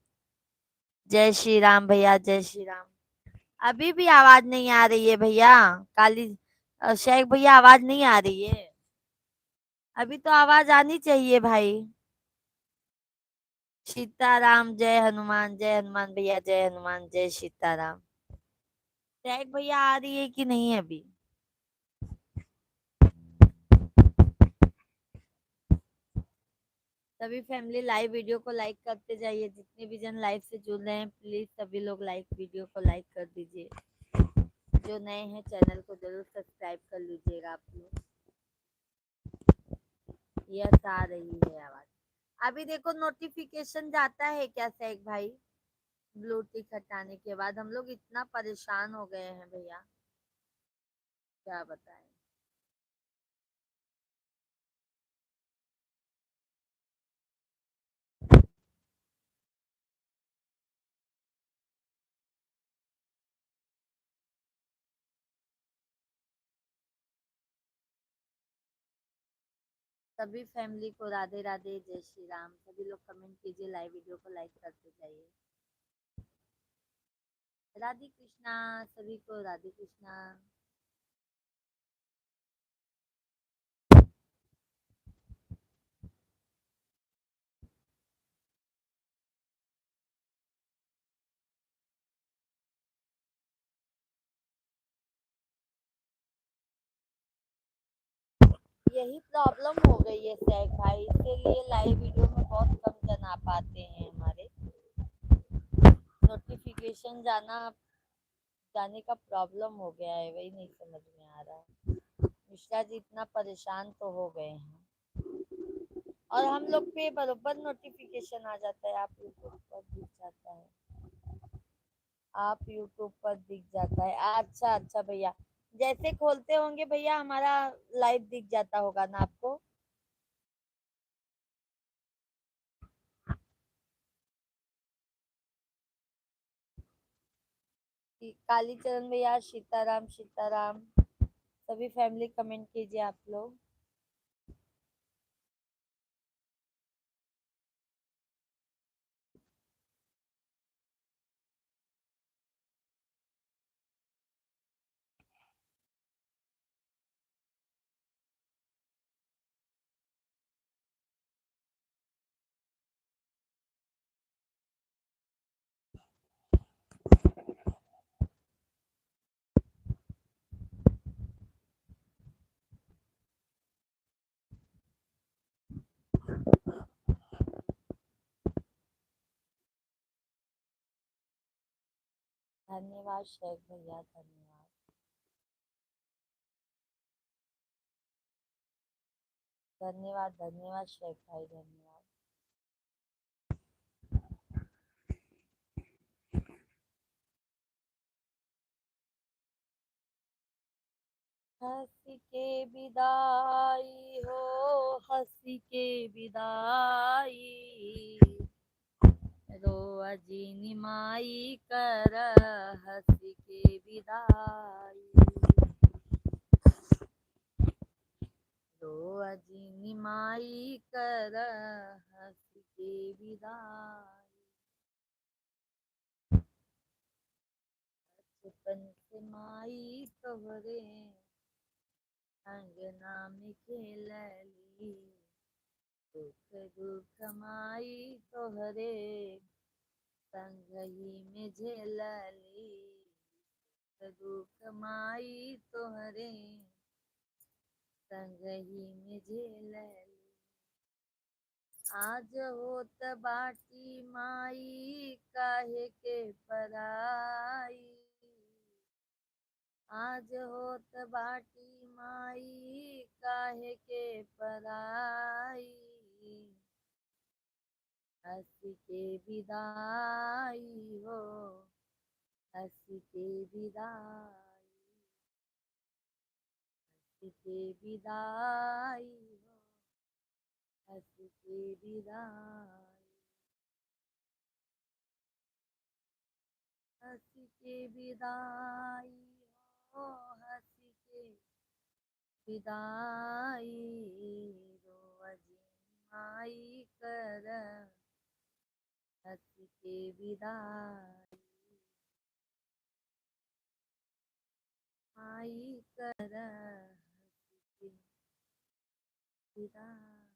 Speaker 1: जय श्री राम भैया, जय श्री राम। अभी भी आवाज नहीं आ रही है भैया। काली शेख भैया आवाज नहीं आ रही है। अभी तो आवाज आनी चाहिए भाई। सीताराम, जय हनुमान भैया, जय हनुमान, जय सीताराम। शेख भैया आ रही है कि नहीं अभी? सभी फैमिली लाइव वीडियो को लाइक करते जाइए। जितने भी जन लाइव से जुड़ रहे हैं प्लीज सभी लोग लाइक वीडियो को लाइक कर दीजिए। जो नए हैं चैनल को जरूर सब्सक्राइब कर लीजिएगा आप लोग। यस आ रही है आवाज। अभी देखो नोटिफिकेशन जाता है क्या शेख भाई? ब्लूटूथ हटाने के बाद हम लोग इतना परेशान हो गए हैं भैया, क्या बताएं। सभी फैमिली को राधे राधे, जय श्री राम। सभी लोग कमेंट कीजिए, लाइव वीडियो को लाइक करते जाइए। राधे कृष्णा। सभी को राधे कृष्णा। यही प्रॉब्लम हो गई है शेख भाई, इसीलिए लाइव वीडियो में बहुत कम जन आ पाते हैं हमारे। नोटिफिकेशन जाने का प्रॉब्लम हो गया है, वही नहीं समझ में आ रहा है। मिश्रा जी इतना परेशान तो हो गए हैं। और हम लोग पे बरोबर नोटिफिकेशन आ जाता है। आप यूट्यूब पर दिख जाता है। आप यूट्यूब पर दिख जाता है। अच्छा अच्छा भैया, जैसे खोलते होंगे भैया हमारा लाइव दिख जाता होगा ना आपको? कालीचरण भैया, सीताराम सीताराम। सभी फैमिली कमेंट कीजिए आप लोग। धन्यवाद शेख भैया, धन्यवाद। धन्यवाद धन्यवाद शेख भाई, धन्यवाद। हंसी के विदाई हो, हंसी के विदाई। रो अजी निमाई कर, हंसी के विदाई। रो अजी निमाई कर, हंसी के विदाई। बचपन से माई तोहरे अंगना में खेलली। दुख दुख माई तोहरे संगही में झेलली। दुख दुख माई तोहरे संगही में झेलली। आज होत बाटी माई काहे के पराई। आज होत बाटी माई काहे के पराई, हंसी के विदाई हो, हंसी के विदाई, हंसी के विदाई हो, हंसी के विदाई, हंसी के विदाई हो, हंसी के विदाई, रोअजी माई कर हंसी के विदाई, माई कर हंसी के विदाई।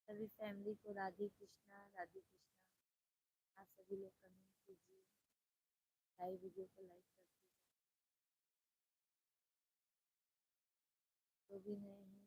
Speaker 1: सभी फैमिली को राधे कृष्णा, राधे कृष्णा। आप सभी लोग कमेंट कीजिए, लाइव वीडियो को लाइक कर दीजिए। जो भी नए हैं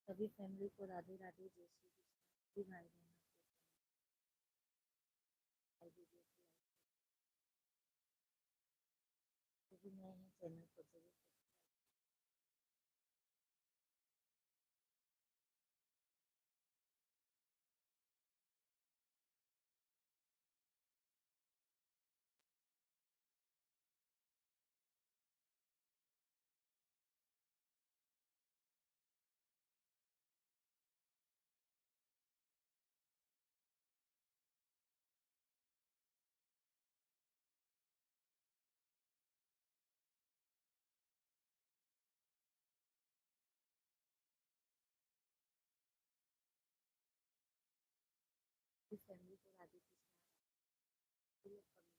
Speaker 1: सभी फैमिली को राधे राधे, जय श्री कृष्ण। सभी भाई बहनों को लाइव वीडियो को लाइक, जो भी नए हैं चैनल को जरूर सभी फैमिली को राधे कृष्णा। सभी लोग कमेंट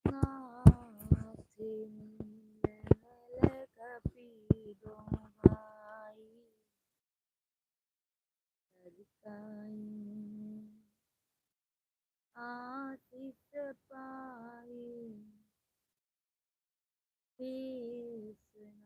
Speaker 1: नाथ नील कपीरो भाई, सरकाई आशीष पाई, शेषनाथ।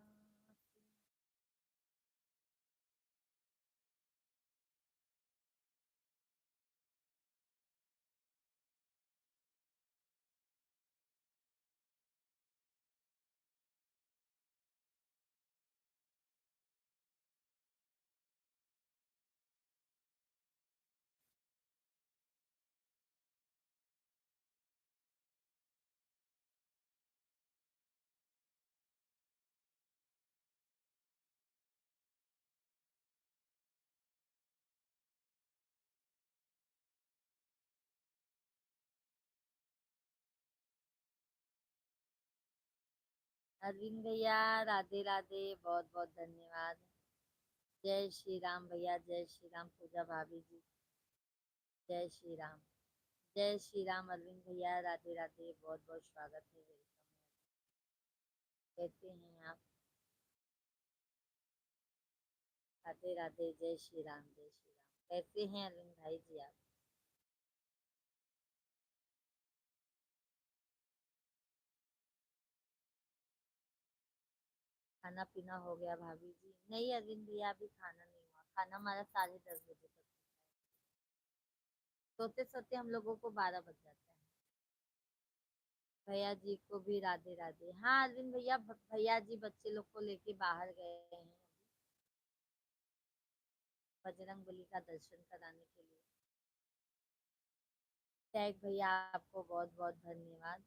Speaker 1: अरविंद भैया राधे राधे, बहुत बहुत धन्यवाद। जय श्री राम भैया, जय श्री राम। पूजा भाभी जी, जय श्री राम। जय श्री राम अरविंद भैया, राधे राधे, बहुत बहुत स्वागत है, वेलकम है। कैसे हैं आप? राधे राधे, जय श्री राम, जय श्री राम। कैसे हैं अरविंद भाई जी आप? खाना पीना हो गया भाभी जी? नहीं अरविंद भैया, अभी खाना नहीं हुआ। खाना हमारा 10:30 बजे तक। सोते सोते हम लोगों को 12 बज जाता है। भैया जी को भी राधे राधे। हाँ अरविंद भैया, भैया जी बच्चे लोग को लेके बाहर गए हैं बजरंग बली का दर्शन कराने के लिए। टैग भैया आपको बहुत बहुत धन्यवाद,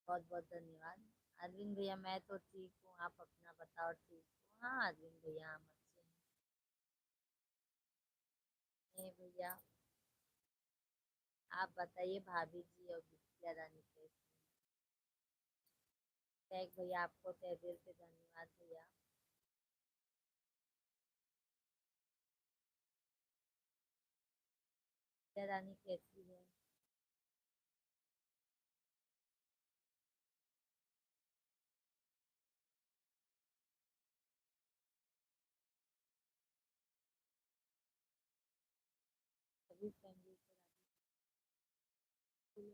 Speaker 1: बहुत बहुत धन्यवाद। अरविंद भैया मैं तो ठीक हूँ, आप अपना बताओ ठीक हो? हाँ अरविंद भैया हम अच्छे हैं भैया। आप बताइए भाभी जी और बिटिया रानी कैसी हैं? टैग भैया आपको तहे दिल से धन्यवाद भैया। बिटिया रानी कैसी है? सभी फैमिली को राखी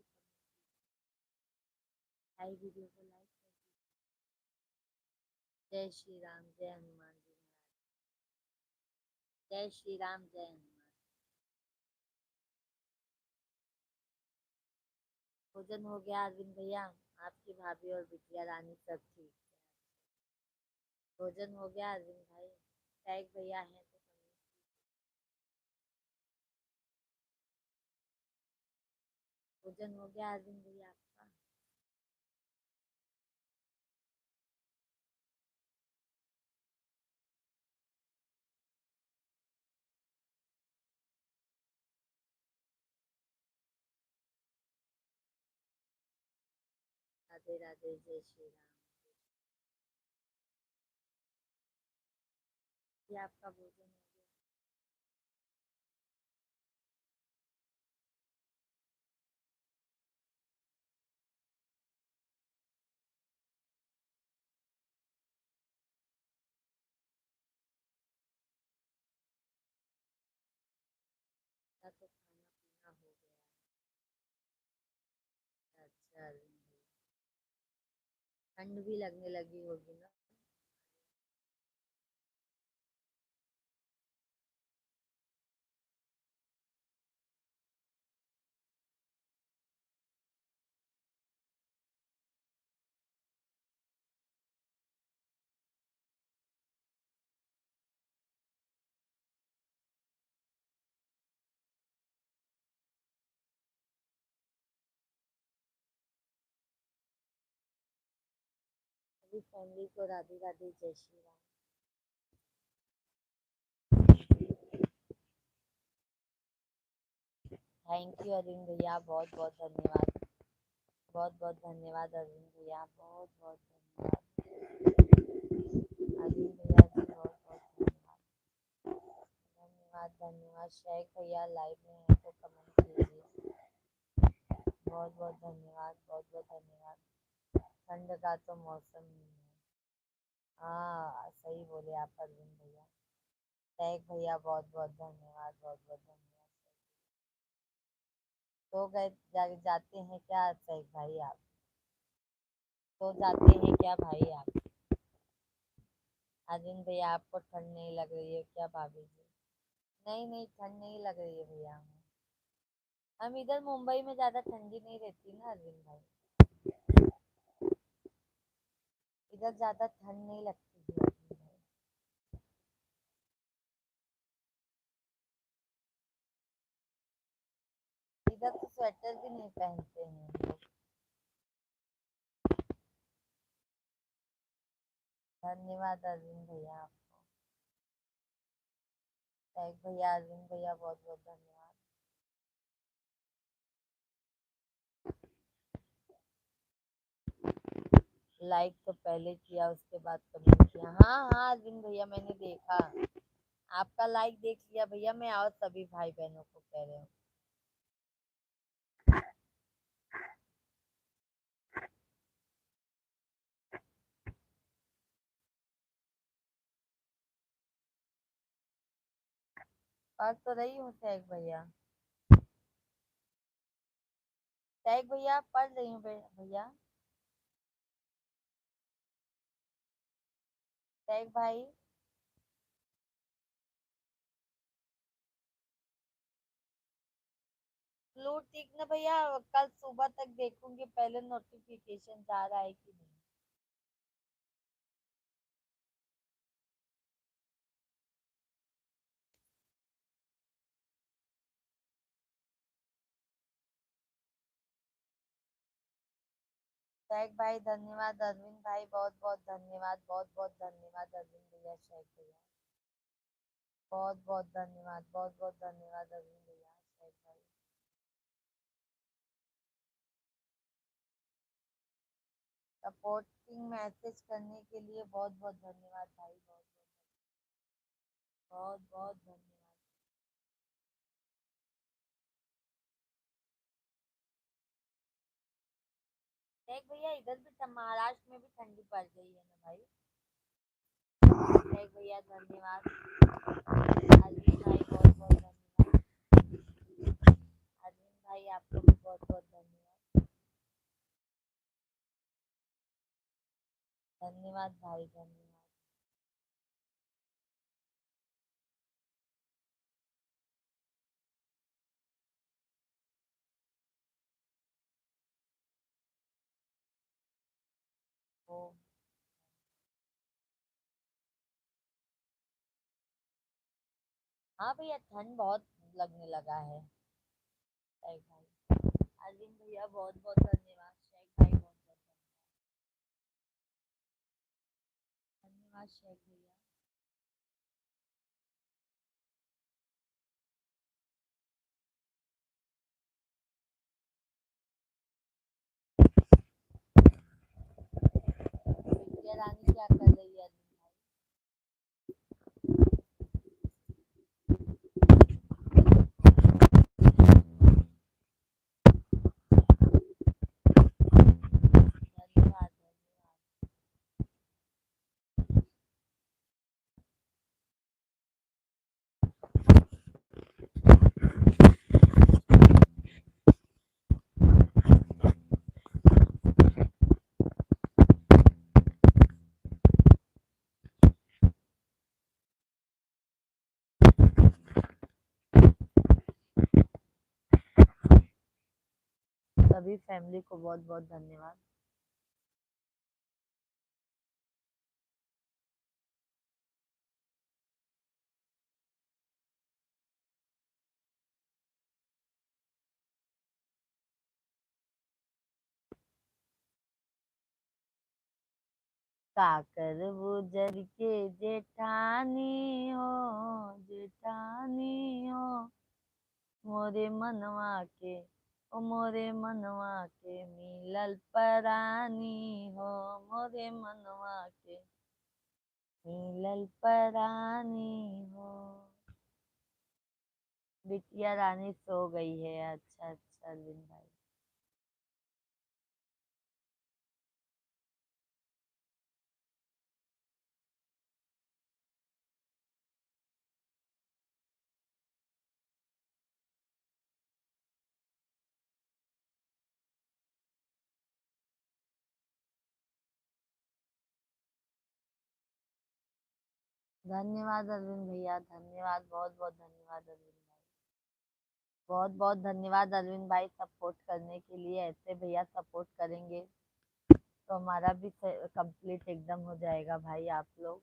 Speaker 1: भाई वीडियो को लाइक कर। जय श्री राम, जय हनुमान जी महाराज। जय श्री राम, जय हनुमान। भोजन हो गया अरविंद भैया? आपकी भाभी और बिटिया रानी सब ठीक है? भोजन हो गया अरविंद भाई? टैग भैया हैं तो भोजन हो गया अरविंद भैया आपका? राधे राधे, जय श्री राम। ये आपका भोजन हो गया? या तो खाना पीना हो गया? अच्छा अरविंद भैया, ठंड भी लगने लगी होगी ना? सभी फैमिली को राधे राधे, जय श्री राम। थैंक यू अरविंद भैया, बहुत बहुत धन्यवाद। बहुत बहुत धन्यवाद अरविंद भैया, बहुत बहुत धन्यवाद अरविंद भैया जी, बहुत बहुत धन्यवाद। धन्यवाद धन्यवाद। शेख भैया लाइव में है तो कमेंट कीजिए। बहुत बहुत धन्यवाद, बहुत बहुत धन्यवाद। ठंड का तो मौसम ही है। हाँ सही बोले आप अरविंद भैया। शेख भैया बहुत बहुत धन्यवाद, बहुत बहुत धन्यवाद। तो गए जाते हैं क्या शेख भाई आप? तो जाते हैं क्या भाई आप? अरविंद भैया आपको ठंड नहीं लग रही है क्या भाभी जी? नहीं नहीं ठंड नहीं लग रही है भैया हमें। हम इधर मुंबई में ज्यादा ठंडी नहीं रहती ना अरविंद भाई। इधर ज्यादा ठंड नहीं लगती है अरविंद भाई। इधर तो स्वेटर भी नहीं पहनते हैं हम लोग। धन्यवाद अरविंद भैया आपको। शेख भैया, अरविंद भैया बहुत बहुत धन्यवाद। लाइक तो पहले किया उसके बाद कमेंट किया। हाँ हाँ अरविंद भैया मैंने देखा, आपका लाइक देख लिया भैया मैं, और सभी भाई बहनों को कह रहे हूँ। पढ़ तो रही हूँ शेख भैया। शेख भैया पढ़ रही हूँ भैया। शेख भाई ब्लू टिक ना भैया, कल सुबह तक देखूंगी पहले नोटिफिकेशन जा रहा है कि नहीं। शेख भाई धन्यवाद, अरविंद भाई बहुत बहुत धन्यवाद, बहुत बहुत धन्यवाद अरविंद भैया, शेख भैया बहुत बहुत धन्यवाद, बहुत बहुत धन्यवाद अरविंद भैया, शेख भाई। सपोर्टिंग मैसेज करने के लिए बहुत बहुत धन्यवाद भाई, बहुत बहुत बहुत धन्यवाद। शेख भैया इधर भी महाराष्ट्र में भी ठंडी पड़ गई है ना भाई। शेख भैया धन्यवाद, अरविंद भाई बहुत बहुत धन्यवाद, अरविंद भाई आपको भी बहुत बहुत धन्यवाद, धन्यवाद भाई धन्यवाद। ओ हाँ भैया ठंड बहुत लगने लगा है। शेख भाई, अरविंद भैया बहुत बहुत धन्यवाद, शेख भाई बहुत बहुत धन्यवाद, शेख भैया। बिटिया रानी क्या कर रही है अरविंद भाई? धन्यवाद धन्यवाद। सभी फैमिली को बहुत बहुत धन्यवाद। काकर गुजर के जेठानी हो, जेठानी हो, मोरे मनवा के, ओ मोरे मनवा के मिलल परानी हो, मोरे मनवा के मिलल परानी हो। बिटिया रानी सो गई है, अच्छा अच्छा अरविंद भाई। धन्यवाद अरविंद भैया, धन्यवाद, बहुत बहुत धन्यवाद अरविंद भाई, बहुत बहुत धन्यवाद अरविंद भाई सपोर्ट करने के लिए। ऐसे भैया सपोर्ट करेंगे तो हमारा भी कंप्लीट एकदम हो जाएगा भाई। आप लोग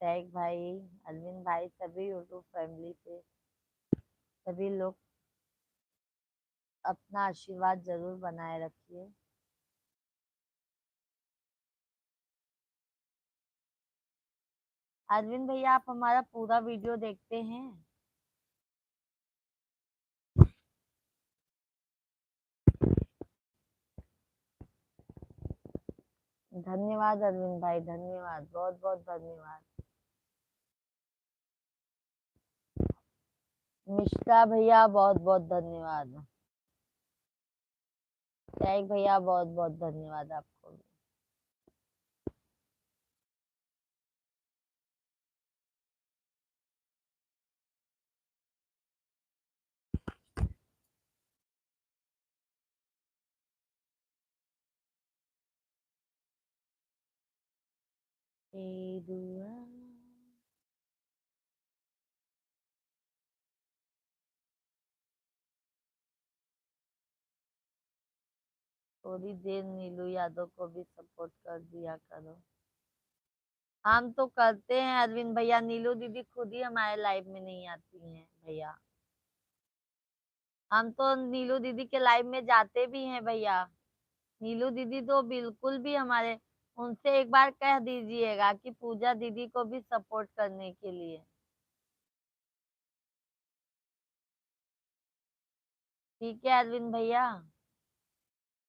Speaker 1: शेख भाई, अरविंद भाई, सभी यूट्यूब फैमिली पे सभी लोग अपना आशीर्वाद जरूर बनाए रखिए। अरविंद भैया आप हमारा पूरा वीडियो देखते हैं? धन्यवाद अरविंद भाई, धन्यवाद, बहुत बहुत धन्यवाद। मिश्रा भैया बहुत बहुत धन्यवाद। शेख भैया बहुत बहुत धन्यवाद आपको भी। ए दुआ थोड़ी देर नीलू यादव को भी सपोर्ट कर दिया करो। हम तो करते हैं अरविंद भैया, नीलू दीदी खुद ही हमारे लाइव में नहीं आती हैं भैया। हम तो नीलू दीदी के लाइव में जाते भी हैं भैया, नीलू दीदी तो बिल्कुल भी हमारे, उनसे एक बार कह दीजिएगा कि पूजा दीदी को भी सपोर्ट करने के लिए। ठीक है अरविंद भैया।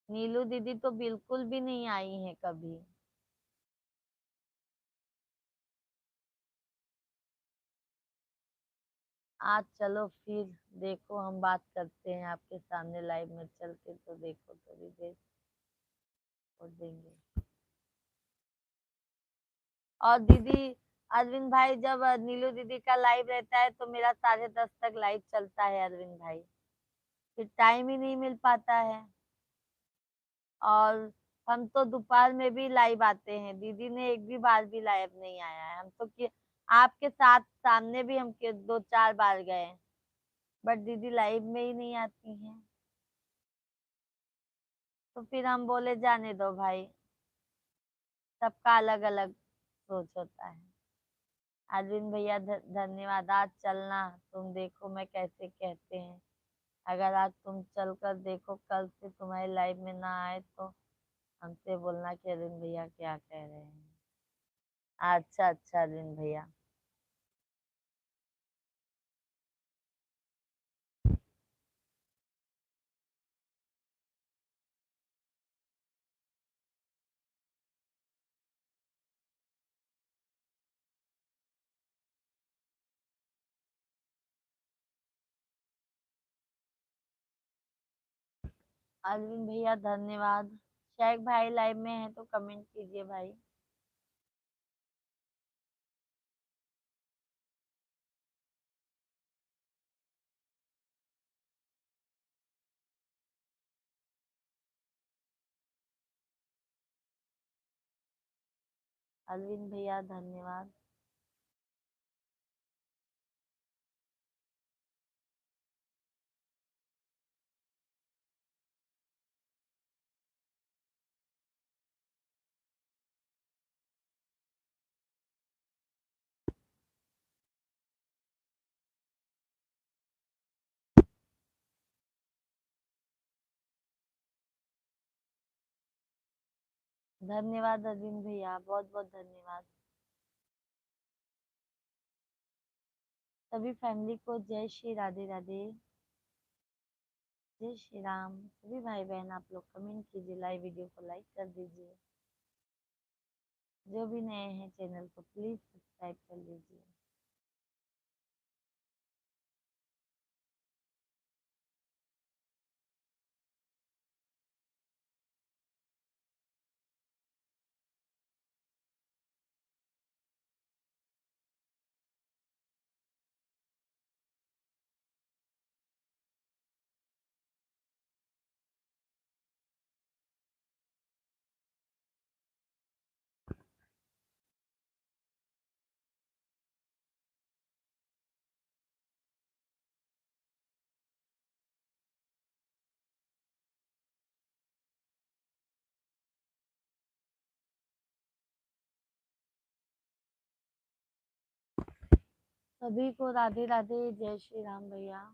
Speaker 1: नीलू दीदी तो बिल्कुल भी नहीं आई है कभी। आज चलो फिर, देखो हम बात करते हैं आपके सामने लाइव में चल के, तो देखो थोड़ी देर और देंगे। और दीदी, अरविंद भाई, जब नीलू दीदी का लाइव रहता है तो मेरा 10:30 तक लाइव चलता है अरविंद भाई, फिर टाइम ही नहीं मिल पाता है। और हम तो दोपहर में भी लाइव आते हैं, दीदी ने एक भी बार भी लाइव नहीं आया है। हम तो कि आपके साथ सामने भी हम के 2-4 बार गए, बट दीदी लाइव में ही नहीं आती हैं। तो फिर हम बोले जाने दो भाई, सबका अलग अलग सोच होता है। अरविंद भैया धन्यवाद। आज चलना, तुम देखो मैं कैसे कहते हैं। अगर आज तुम चल कर देखो, कल से तुम्हारे लाइव में ना आए तो हमसे बोलना कि अरविंद भैया क्या कह रहे हैं। अच्छा अच्छा अरविंद भैया। अरविंद भैया धन्यवाद। शेख भाई लाइव में है तो कमेंट कीजिए भाई। अरविंद भैया धन्यवाद। धन्यवाद अरविंद भैया, बहुत बहुत धन्यवाद। सभी फैमिली को जय श्री राधे राधे, जय श्री राम। सभी भाई बहन आप लोग कमेंट कीजिए, लाइव वीडियो को लाइक कर दीजिए। जो भी नए हैं चैनल को प्लीज सब्सक्राइब कर लीजिए। सभी को राधे राधे, जय श्री राम भैया।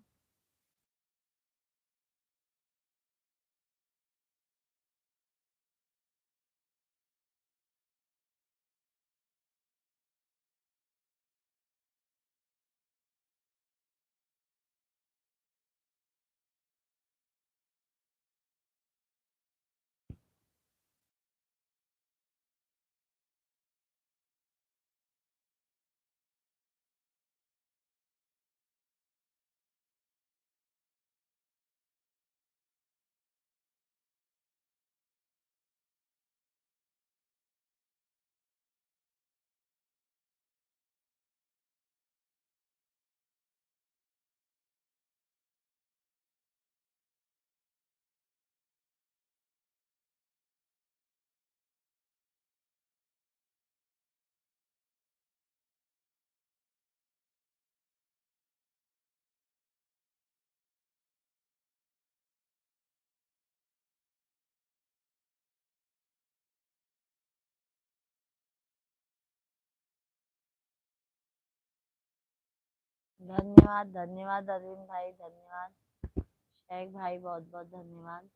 Speaker 1: धन्यवाद धन्यवाद अरविंद भाई, धन्यवाद शेख भाई, बहुत बहुत धन्यवाद।